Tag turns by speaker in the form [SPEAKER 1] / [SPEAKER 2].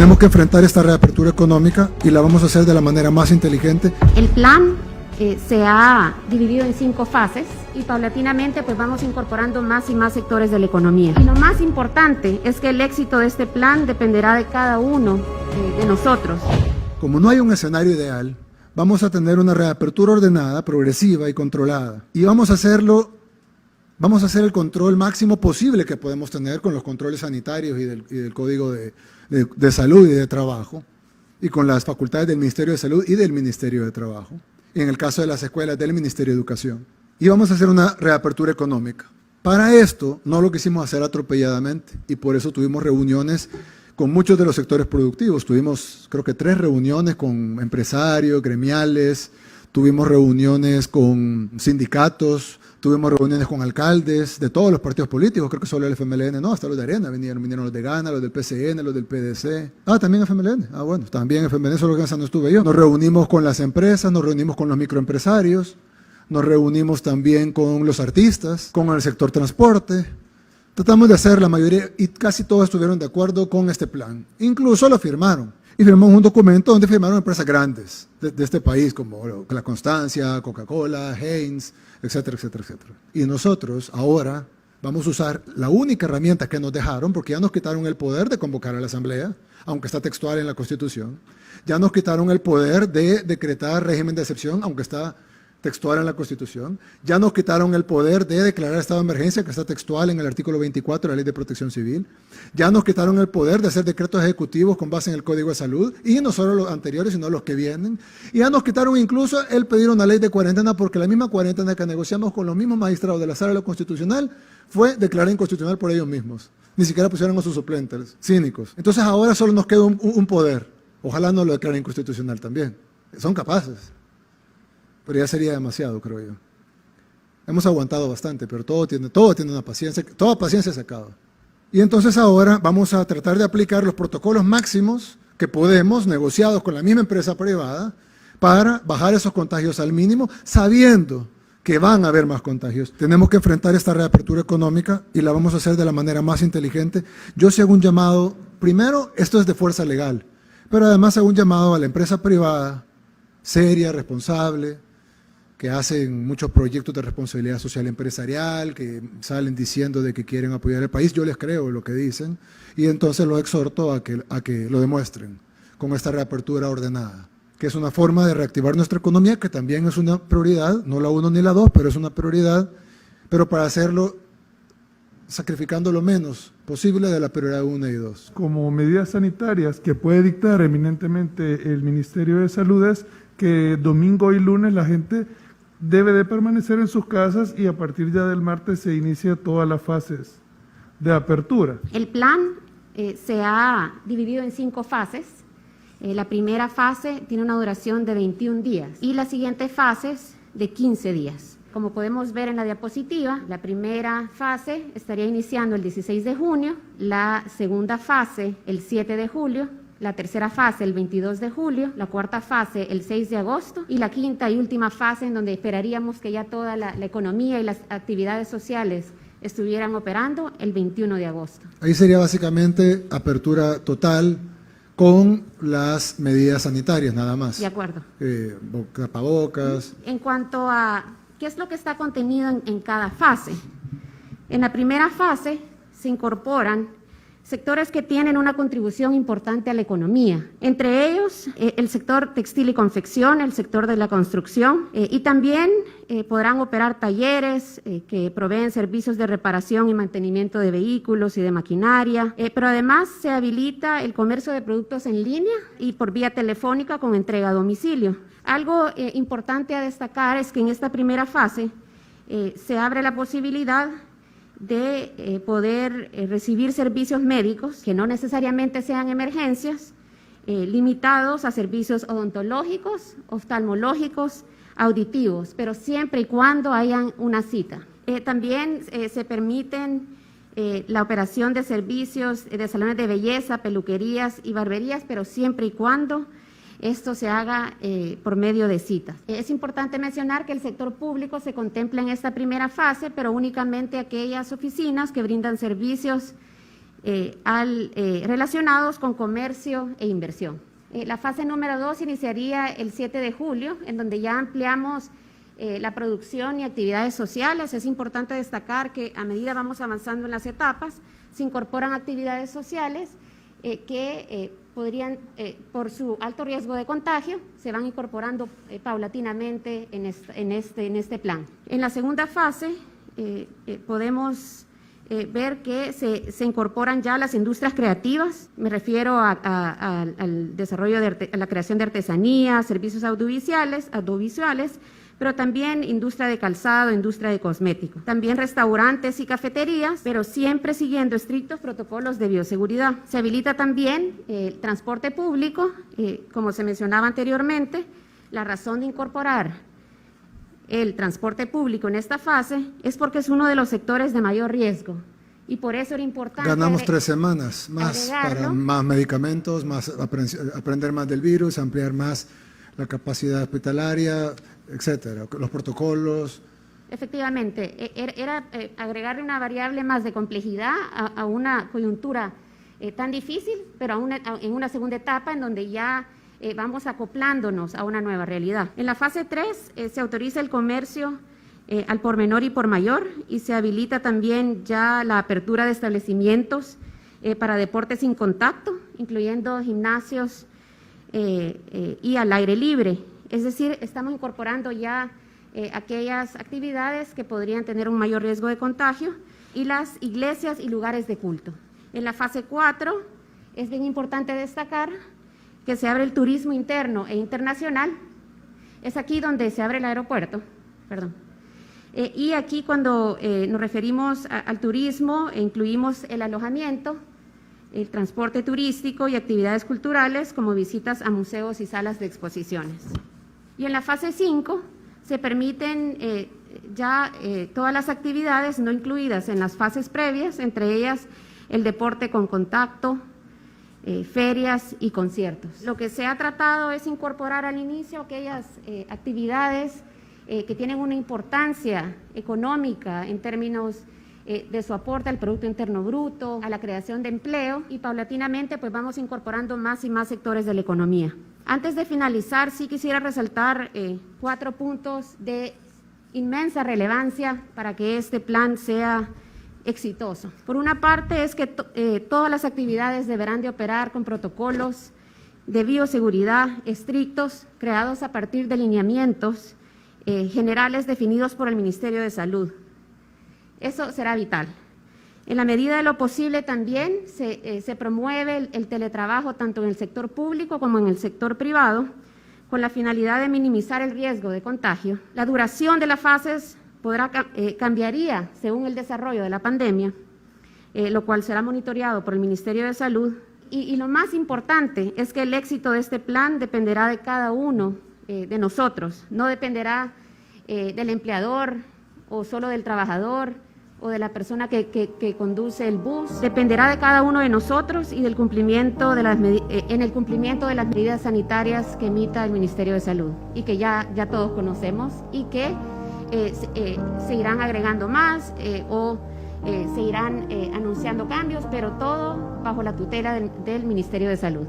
[SPEAKER 1] Tenemos que enfrentar esta reapertura económica y la vamos a hacer de la manera más inteligente.
[SPEAKER 2] El plan se ha dividido en 5 fases y paulatinamente pues vamos incorporando más y más sectores de la economía. Y lo más importante es que el éxito de este plan dependerá de cada uno de nosotros.
[SPEAKER 1] Como no hay un escenario ideal, vamos a tener una reapertura ordenada, progresiva y controlada. Y vamos a hacer el control máximo posible que podemos tener con los controles sanitarios y del Código de Salud y de Trabajo, y con las facultades del Ministerio de Salud y del Ministerio de Trabajo, y en el caso de las escuelas del Ministerio de Educación. Y vamos a hacer una reapertura económica. Para esto no lo quisimos hacer atropelladamente, y por eso tuvimos reuniones con muchos de los sectores productivos. Tuvimos, creo que 3 reuniones con empresarios, gremiales, tuvimos reuniones con sindicatos, tuvimos reuniones con alcaldes de todos los partidos políticos, creo que solo el FMLN, no, hasta los de Arena, vinieron los de Gana, los del PCN, los del PDC. También FMLN, bueno, también FMLN, solo que esa no estuve yo. Nos reunimos con las empresas, nos reunimos con los microempresarios, nos reunimos también con los artistas, con el sector transporte. Tratamos de hacer la mayoría, y casi todos estuvieron de acuerdo con este plan. Incluso lo firmaron. Y firmamos un documento donde firmaron empresas grandes de este país, como La Constancia, Coca-Cola, Heinz, etcétera, etcétera, etcétera. Y nosotros ahora vamos a usar la única herramienta que nos dejaron, porque ya nos quitaron el poder de convocar a la Asamblea, aunque está textual en la Constitución. Ya nos quitaron el poder de decretar régimen de excepción, aunque está textual en la Constitución. Ya nos quitaron el poder de declarar estado de emergencia, que está textual en el artículo 24 de la Ley de Protección Civil. Ya nos quitaron el poder de hacer decretos ejecutivos con base en el Código de Salud, y no solo los anteriores, sino los que vienen. Y ya nos quitaron incluso el pedir una ley de cuarentena, porque la misma cuarentena que negociamos con los mismos magistrados de la Sala de lo Constitucional fue declarada inconstitucional por ellos mismos. Ni siquiera pusieron a sus suplentes, cínicos. Entonces ahora solo nos queda un poder. Ojalá no lo declaren inconstitucional también. Son capaces. Pero ya sería demasiado, creo yo. Hemos aguantado bastante, pero todo tiene una paciencia, toda paciencia se acaba. Y entonces ahora vamos a tratar de aplicar los protocolos máximos que podemos, negociados con la misma empresa privada, para bajar esos contagios al mínimo, sabiendo que van a haber más contagios. Tenemos que enfrentar esta reapertura económica y la vamos a hacer de la manera más inteligente. Yo sí hago un llamado, primero, esto es de fuerza legal, pero además hago un llamado a la empresa privada, seria, responsable, que hacen muchos proyectos de responsabilidad social empresarial, que salen diciendo de que quieren apoyar al país. Yo les creo lo que dicen, y entonces los exhorto a que lo demuestren con esta reapertura ordenada, que es una forma de reactivar nuestra economía, que también es una prioridad, no la 1 ni la 2, pero es una prioridad, pero para hacerlo sacrificando lo menos posible de la prioridad 1 y 2.
[SPEAKER 3] Como medidas sanitarias que puede dictar eminentemente el Ministerio de Salud es que domingo y lunes la gente debe de permanecer en sus casas, y a partir ya del martes se inicia todas las fases de apertura.
[SPEAKER 2] El plan se ha dividido en 5 fases. La primera fase tiene una duración de 21 días y las siguientes fases de 15 días. Como podemos ver en la diapositiva, la primera fase estaría iniciando el 16 de junio, la segunda fase el 7 de julio, la tercera fase el 22 de julio, la cuarta fase el 6 de agosto y la quinta y última fase en donde esperaríamos que ya toda la economía y las actividades sociales estuvieran operando el 21 de agosto.
[SPEAKER 1] Ahí sería básicamente apertura total con las medidas sanitarias nada más.
[SPEAKER 2] De acuerdo.
[SPEAKER 1] Tapabocas.
[SPEAKER 2] En cuanto a qué es lo que está contenido en cada fase, en la primera fase se incorporan sectores que tienen una contribución importante a la economía, entre ellos el sector textil y confección, el sector de la construcción, y también podrán operar talleres que proveen servicios de reparación y mantenimiento de vehículos y de maquinaria, pero además se habilita el comercio de productos en línea y por vía telefónica con entrega a domicilio. Algo importante a destacar es que en esta primera fase se abre la posibilidad de poder recibir servicios médicos que no necesariamente sean emergencias, limitados a servicios odontológicos, oftalmológicos, auditivos, pero siempre y cuando hayan una cita. También se permiten la operación de servicios de salones de belleza, peluquerías y barberías, pero siempre y cuando esto se haga por medio de citas. Es importante mencionar que el sector público se contempla en esta primera fase, pero únicamente aquellas oficinas que brindan servicios relacionados con comercio e inversión. La fase número 2 iniciaría el 7 de julio, en donde ya ampliamos la producción y actividades sociales. Es importante destacar que a medida vamos avanzando en las etapas, se incorporan actividades sociales que podrían, por su alto riesgo de contagio, se van incorporando paulatinamente en este plan. En la segunda fase podemos ver que se incorporan ya las industrias creativas. Me refiero al desarrollo a la creación de artesanías, servicios audiovisuales, pero también industria de calzado, industria de cosméticos. También restaurantes y cafeterías, pero siempre siguiendo estrictos protocolos de bioseguridad. Se habilita también el transporte público, como se mencionaba anteriormente. La razón de incorporar el transporte público en esta fase es porque es uno de los sectores de mayor riesgo y por eso era importante.
[SPEAKER 1] Ganamos 3 semanas más para más medicamentos, más aprender más del virus, ampliar más la capacidad hospitalaria, etcétera, los protocolos.
[SPEAKER 2] Efectivamente, era agregarle una variable más de complejidad a una coyuntura tan difícil, pero en una segunda etapa en donde ya vamos acoplándonos a una nueva realidad. En la fase 3 se autoriza el comercio al por menor y por mayor y se habilita también ya la apertura de establecimientos para deportes sin contacto, incluyendo gimnasios y al aire libre. Es decir, estamos incorporando ya aquellas actividades que podrían tener un mayor riesgo de contagio y las iglesias y lugares de culto. En la fase 4 es bien importante destacar que se abre el turismo interno e internacional. Es aquí donde se abre el aeropuerto, perdón. Y aquí cuando nos referimos al turismo, incluimos el alojamiento, el transporte turístico y actividades culturales como visitas a museos y salas de exposiciones. Y en la fase 5 se permiten todas las actividades no incluidas en las fases previas, entre ellas el deporte con contacto, ferias y conciertos. Lo que se ha tratado es incorporar al inicio aquellas actividades que tienen una importancia económica en términos de su aporte al Producto Interno Bruto, a la creación de empleo y paulatinamente pues vamos incorporando más y más sectores de la economía. Antes de finalizar, sí quisiera resaltar 4 puntos de inmensa relevancia para que este plan sea exitoso. Por una parte es que todas las actividades deberán de operar con protocolos de bioseguridad estrictos creados a partir de lineamientos generales definidos por el Ministerio de Salud. Eso será vital. En la medida de lo posible también se promueve el teletrabajo tanto en el sector público como en el sector privado con la finalidad de minimizar el riesgo de contagio. La duración de las fases cambiaría según el desarrollo de la pandemia, lo cual será monitoreado por el Ministerio de Salud. Y lo más importante es que el éxito de este plan dependerá de cada uno de nosotros, no dependerá del empleador o solo del trabajador o de la persona que conduce el bus, dependerá de cada uno de nosotros y del cumplimiento en el cumplimiento de las medidas sanitarias que emita el Ministerio de Salud y que ya todos conocemos y que se irán agregando más o se irán anunciando cambios, pero todo bajo la tutela del Ministerio de Salud.